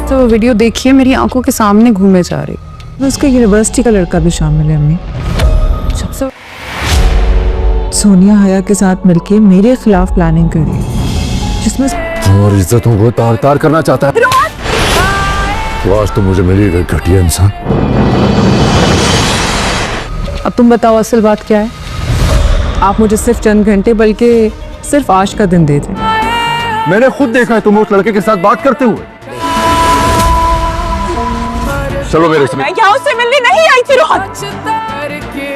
तो वो वीडियो देखिए, मेरी आंखों के सामने घूमे जा रही। उसका यूनिवर्सिटी का लड़का भी शामिल है अम्मी। सबसे सोनिया हया के साथ मिलके मेरे खिलाफ प्लानिंग कर रही है, जिसमें और इज्जतों को तार तार करना चाहता है। तो आज तो मुझे मिली गई घटिया इंसान। अब तुम बताओ असल बात क्या है? आप मुझे सिर्फ चंद घंटे बल्कि सिर्फ आज का दिन दे दें। मैंने खुद देखा है तुम उस लड़के के साथ बात करते हुए। चलो मेरे साथ। मैं यहाँ उससे मिलने नहीं आई थी रोहन।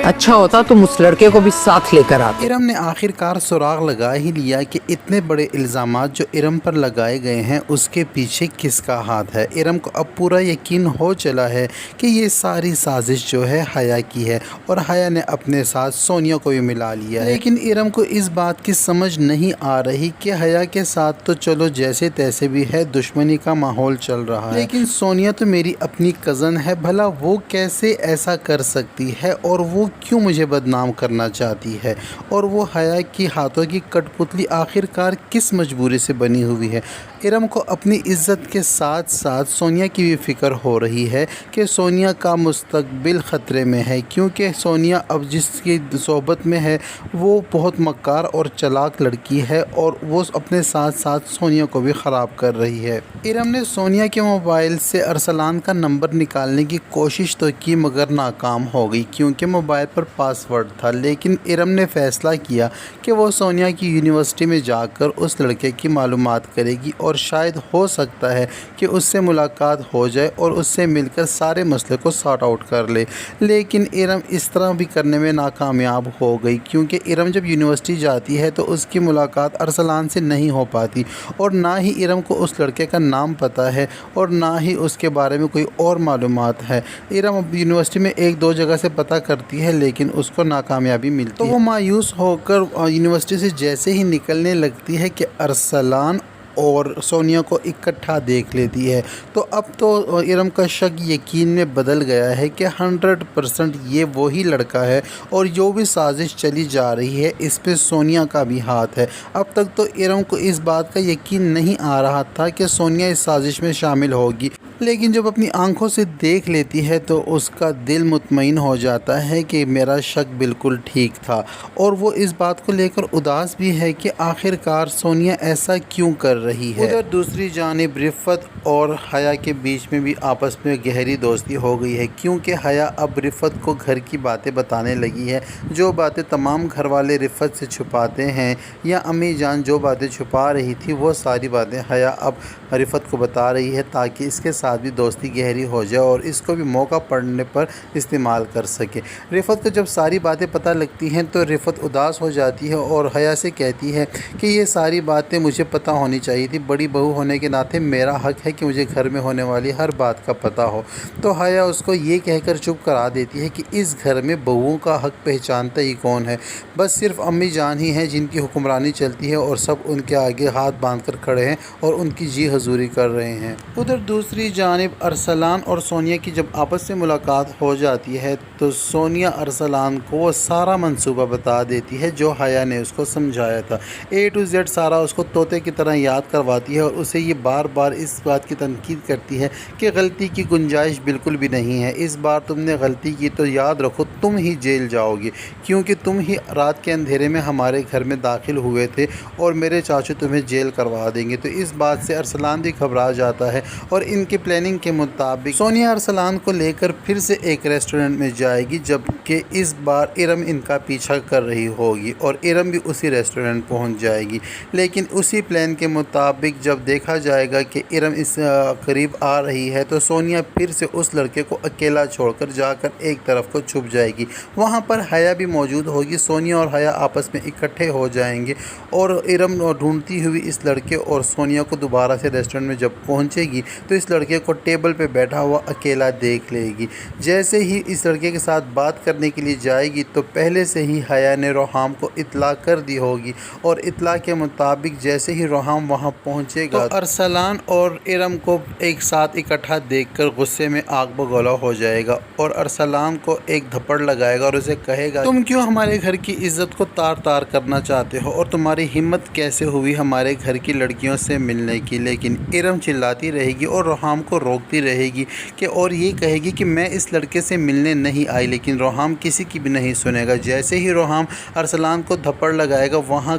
अच्छा होता तुम उस लड़के को भी साथ लेकर आते। इरम ने आखिरकार सुराग लगा ही लिया कि इतने बड़े इल्ज़ामात जो इरम पर लगाए गए हैं उसके पीछे किसका हाथ है। इरम को अब पूरा यकीन हो चला है कि ये सारी साजिश जो है हया की है और हया ने अपने साथ सोनिया को भी मिला लिया है। लेकिन इरम को इस बात की समझ नहीं आ रही कि हया के साथ तो चलो जैसे तैसे भी है, दुश्मनी का माहौल चल रहा है, लेकिन सोनिया तो मेरी अपनी कज़न है, भला वो कैसे ऐसा कर सकती है और वो क्यों मुझे बदनाम करना चाहती है। और वो हया की हाथों की कठपुतली आखिरकार किस मजबूरी से बनी हुई है। इरम को अपनी इज़्ज़त के साथ साथ सोनिया की भी फ़िक्र हो रही है कि सोनिया का मुस्तकबिल ख़तरे में है, क्योंकि सोनिया अब जिसकी सोबत में है वो बहुत मक्कार और चालाक लड़की है और वो अपने साथ साथ सोनिया को भी ख़राब कर रही है। इरम ने सोनिया के मोबाइल से अरसलान का नंबर निकालने की कोशिश तो की मगर नाकाम हो गई, क्योंकि मोबाइल पर पासवर्ड था। लेकिन इरम ने फ़ैसला किया कि वो सोनिया की यूनिवर्सिटी में जाकर उस लड़के की मालूमात करेगी और शायद हो सकता है कि उससे मुलाकात हो जाए और उससे मिलकर सारे मसले को सॉर्ट आउट कर ले। लेकिन इरम इस तरह भी करने में नाकामयाब हो गई, क्योंकि इरम जब यूनिवर्सिटी जाती है तो उसकी मुलाकात अरसलान से नहीं हो पाती और ना ही इरम को उस लड़के का नाम पता है और ना ही उसके बारे में कोई और मालूमात है। इरम यूनिवर्सिटी में एक दो जगह से पता करती है लेकिन उसको नाकामयाबी मिलती है। तो वो मायूस होकर यूनिवर्सिटी से जैसे ही निकलने लगती है कि अरसलान और सोनिया को इकट्ठा देख लेती है। तो अब तो इरम का शक यकीन में बदल गया है कि 100% ये वही लड़का है और जो भी साजिश चली जा रही है इस पे सोनिया का भी हाथ है। अब तक तो इरम को इस बात का यकीन नहीं आ रहा था कि सोनिया इस साजिश में शामिल होगी, लेकिन जब अपनी आंखों से देख लेती है तो उसका दिल मुतमईन हो जाता है कि मेरा शक बिल्कुल ठीक था। और वो इस बात को लेकर उदास भी है कि आखिरकार सोनिया ऐसा क्यों कर रही है। उधर दूसरी जानिब रिफ़त और हया के बीच में भी आपस में गहरी दोस्ती हो गई है, क्योंकि हया अब रिफ़त को घर की बातें बताने लगी है। जो बातें तमाम घर वाले रिफ़त से छुपाते हैं या अम्मी जान जो बातें छुपा रही थी वो सारी बातें हया अब रिफ़त को बता रही है, ताकि इसके साथ भी दोस्ती गहरी हो जाए और इसको भी मौका पड़ने पर इस्तेमाल कर सके। रिफ़त को जब सारी बातें पता लगती हैं तो रिफ़त उदास हो जाती है और हया से कहती है कि ये सारी बातें मुझे पता होनी चाहिए थी। बड़ी बहू होने के नाते मेरा हक है कि मुझे घर में होने वाली हर बात का पता हो। तो हया उसको ये कहकर चुप करा देती है कि इस घर में बहुओं का हक पहचानता ही कौन है, बस सिर्फ अम्मी जान ही हैं जिनकी हुक्मरानी चलती है और सब उनके आगे हाथ बांध कर खड़े हैं और उनकी जी हजूरी कर रहे हैं। उधर दूसरी जानिब अरसलान और सोनिया की जब आपस में मुलाकात हो जाती है तो सोनिया अरसलान को वो सारा मंसूबा बता देती है जो हया ने उसको समझाया था। A to Z सारा उसको तोते की तरह याद करवाती है और उसे ये बार बार इस बात की तनकीद करती है कि गलती की गुंजाइश बिल्कुल भी नहीं है। इस बार तुमने गलती की तो याद रखो तुम ही जेल जाओगी, क्योंकि तुम ही रात के अंधेरे में हमारे घर में दाखिल हुए थे और मेरे चाचू तुम्हें जेल करवा देंगे। तो इस बात से अरसलान भी घबरा जाता है और इनकी प्लानिंग के मुताबिक सोनिया अरसलान को लेकर फिर से एक रेस्टोरेंट में जाएगी, जबकि इस बार इरम इनका पीछा कर रही होगी और इरम भी उसी रेस्टोरेंट पहुंच जाएगी। लेकिन उसी प्लान के मुताबिक जब देखा जाएगा कि इरम इस करीब आ रही है तो सोनिया फिर से उस लड़के को अकेला छोड़कर जाकर एक तरफ को छुप जाएगी। वहां पर हया भी मौजूद होगी। सोनिया और हया आपस में इकट्ठे हो जाएंगे और इरम ढूंढती हुई इस लड़के और सोनिया को दोबारा से रेस्टोरेंट में जब पहुंचेगी तो इस लड़के को टेबल पे बैठा हुआ अकेला देख लेगी। जैसे ही इस लड़के के साथ बात करने के लिए जाएगी तो पहले से ही हया ने रोहाम को इत्तला कर दी होगी और इत्तला के मुताबिक जैसे ही रोहाम वहां पहुंचेगा तो अरसलान और इरम को एक साथ इकट्ठा देखकर गुस्से में आग बगोला हो जाएगा और अरसलान को एक थप्पड़ लगाएगा और उसे कहेगा तुम क्यों हमारे घर की इज्जत को तार तार करना चाहते हो और तुम्हारी हिम्मत कैसे हुई हमारे घर की लड़कियों से मिलने की। लेकिन इरम चिल्लाती रहेगी और रोहाम روحام کو روکتی رہے گی کہ اور یہ کہے گی کہ میں اس لڑکے سے ملنے نہیں آئی، لیکن روحام کسی کی بھی نہیں سنے گا۔ جیسے ہی روحام ارسلان کو دھپڑ لگائے گا، وہاں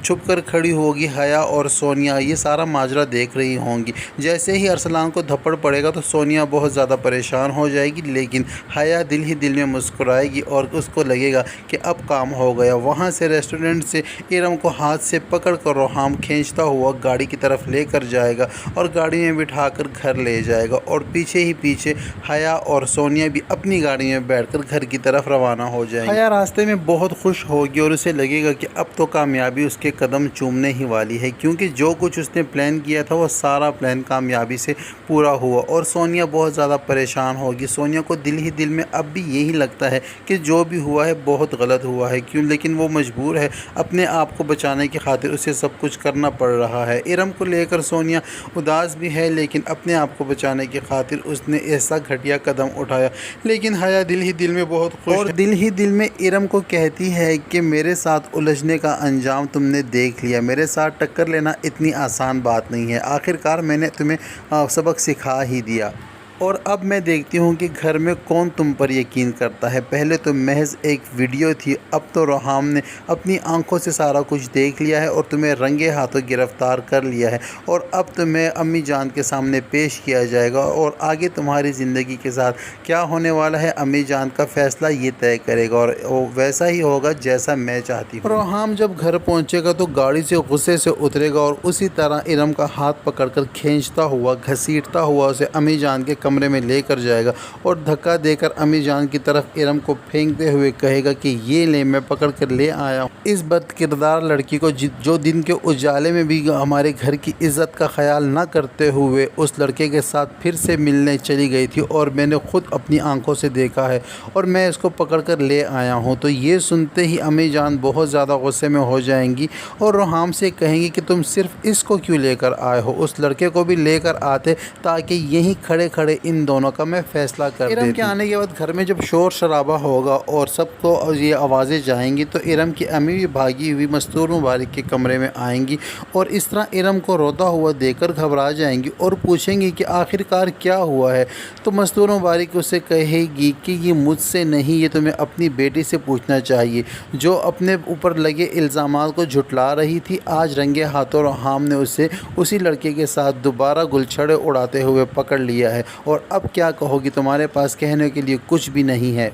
چھپ کر کھڑی ہوگی حیا اور سونیا، یہ سارا ماجرا دیکھ رہی ہوں گی۔ جیسے ہی ارسلان کو دھپڑ پڑے گا تو سونیا بہت زیادہ پریشان ہو جائے گی، لیکن حیا دل ہی دل میں مسکرائے گی اور اس کو لگے گا کہ اب کام ہو گیا۔ وہاں سے ریسٹورنٹ سے ارم کو ہاتھ سے پکڑ کر روحام کھینچتا ہوا گاڑی کی طرف لے کر جائے گا اور گاڑی میں بٹھا کر گھر لے جائے گا، اور پیچھے ہی پیچھے حیا اور سونیا بھی اپنی گاڑی میں بیٹھ کر گھر کی طرف روانہ ہو جائیں گی۔ حیا راستے میں بہت خوش ہوگی اور اسے لگے گا کہ اب تو کامیابی اس کے قدم چومنے ہی والی ہے، کیونکہ جو کچھ اس نے پلان کیا تھا وہ سارا پلان کامیابی سے پورا ہوا۔ اور سونیا بہت زیادہ پریشان ہوگی۔ سونیا کو دل ہی دل میں اب بھی یہی لگتا ہے کہ جو بھی ہوا ہے بہت غلط ہوا ہے، لیکن وہ مجبور ہے، اپنے آپ کو بچانے کی خاطر اسے سب کچھ کرنا پڑ رہا ہے۔ ارم کو لے کر سونیا اداس بھی ہے، لیکن اپنے آپ کو بچانے کی خاطر اس نے ایسا گھٹیا قدم اٹھایا۔ لیکن حیا دل ہی دل میں بہت خوش اور دل ہی دل میں ارم کو کہتی ہے کہ میرے ساتھ الجھنے کا انجام تم نے دیکھ لیا، میرے ساتھ ٹکر لینا اتنی آسان بات نہیں ہے، آخرکار میں نے تمہیں سبق سکھا ہی دیا، اور اب میں دیکھتی ہوں کہ گھر میں کون تم پر یقین کرتا ہے۔ پہلے تو محض ایک ویڈیو تھی، اب تو روحام نے اپنی آنکھوں سے سارا کچھ دیکھ لیا ہے اور تمہیں رنگے ہاتھوں گرفتار کر لیا ہے، اور اب تمہیں امی جان کے سامنے پیش کیا جائے گا، اور آگے تمہاری زندگی کے ساتھ کیا ہونے والا ہے امی جان کا فیصلہ یہ طے کرے گا، اور ویسا ہی ہوگا جیسا میں چاہتی ہوں۔ روحام جب گھر پہنچے گا تو گاڑی سے غصے سے اترے گا اور اسی طرح ارم کا ہاتھ پکڑ کر کھینچتا ہوا گھسیٹتا ہوا اسے امی جان کے کمرے میں لے کر جائے گا، اور دھکا دے کر امی جان کی طرف ارم کو پھینکتے ہوئے کہے گا کہ یہ لے، میں پکڑ کر لے آیا ہوں اس بد کردار لڑکی کو جو دن کے اجالے میں بھی ہمارے گھر کی عزت کا خیال نہ کرتے ہوئے اس لڑکے کے ساتھ پھر سے ملنے چلی گئی تھی، اور میں نے خود اپنی آنکھوں سے دیکھا ہے، اور میں اس کو پکڑ کر لے آیا ہوں۔ تو یہ سنتے ہی امی جان بہت زیادہ غصے میں ہو جائیں گی اور روحام سے کہیں گی کہ تم صرف اس کو کیوں لے کر آئے ہو، اس لڑکے کو بھی لے کر آتے تاکہ یہیں کھڑے کھڑے ان دونوں کا میں فیصلہ کر دیتی۔ ارم کے آنے کے بعد گھر میں جب شور شرابہ ہوگا اور سب کو یہ آوازیں جائیں گی تو ارم کی امی بھی بھاگی ہوئی مستور مبارک کے کمرے میں آئیں گی، اور اس طرح ارم کو روتا ہوا دیکھ کر گھبرا جائیں گی اور پوچھیں گی کہ آخرکار کیا ہوا ہے۔ تو مستور مبارک اسے کہے گی کہ یہ مجھ سے نہیں، یہ تمہیں اپنی بیٹی سے پوچھنا چاہیے جو اپنے اوپر لگے الزامات کو جھٹلا رہی تھی۔ آج رنگے ہاتھوں روحام نے اسے اسی لڑکے کے ساتھ دوبارہ گلچھڑے اڑاتے ہوئے پکڑ لیا ہے، اور اب کیا کہو گی، تمہارے پاس کہنے کے لیے کچھ بھی نہیں ہے۔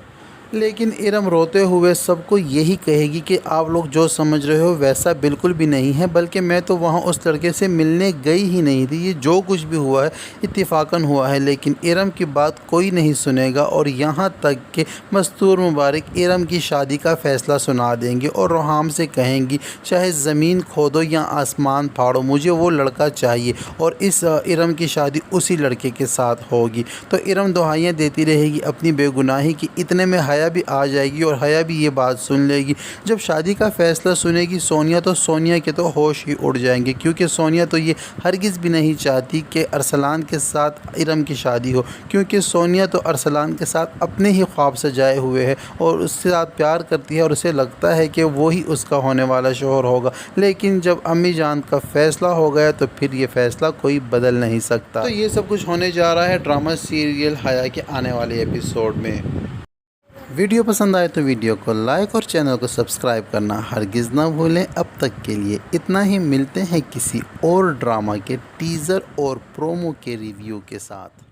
لیکن ارم روتے ہوئے سب کو یہی کہے گی کہ آپ لوگ جو سمجھ رہے ہو ویسا بالکل بھی نہیں ہے، بلکہ میں تو وہاں اس لڑکے سے ملنے گئی ہی نہیں تھی، یہ جو کچھ بھی ہوا ہے اتفاقاً ہوا ہے۔ لیکن ارم کی بات کوئی نہیں سنے گا، اور یہاں تک کہ مستور مبارک ارم کی شادی کا فیصلہ سنا دیں گے اور روحام سے کہیں گی چاہے زمین کھودو یا آسمان پھاڑو، مجھے وہ لڑکا چاہیے، اور اس ارم کی شادی اسی لڑکے کے ساتھ ہوگی۔ تو ارم دہائیاں دیتی رہے گی اپنی بے گناہی کی، اتنے میں حیا بھی آ جائے گی اور حیا بھی یہ بات سن لے گی۔ جب شادی کا فیصلہ سنے گی سونیا تو سونیا کے تو ہوش ہی اڑ جائیں گے، کیونکہ سونیا تو یہ ہرگز بھی نہیں چاہتی کہ ارسلان کے ساتھ ارم کی شادی ہو، کیونکہ سونیا تو ارسلان کے ساتھ اپنے ہی خواب سجائے ہوئے ہے اور اس کے ساتھ پیار کرتی ہے، اور اسے لگتا ہے کہ وہی اس کا ہونے والا شوہر ہوگا۔ لیکن جب امی جان کا فیصلہ ہو گیا تو پھر یہ فیصلہ کوئی بدل نہیں سکتا۔ تو یہ سب کچھ ہونے جا رہا ہے ڈرامہ سیریل حیا کے آنے والے ایپیسوڈ میں۔ ویڈیو پسند آئے تو ویڈیو کو لائک اور چینل کو سبسکرائب کرنا ہرگز نہ بھولیں۔ اب تک کے لیے اتنا ہی، ملتے ہیں کسی اور ڈرامہ کے ٹیزر اور پرومو کے ریویو کے ساتھ۔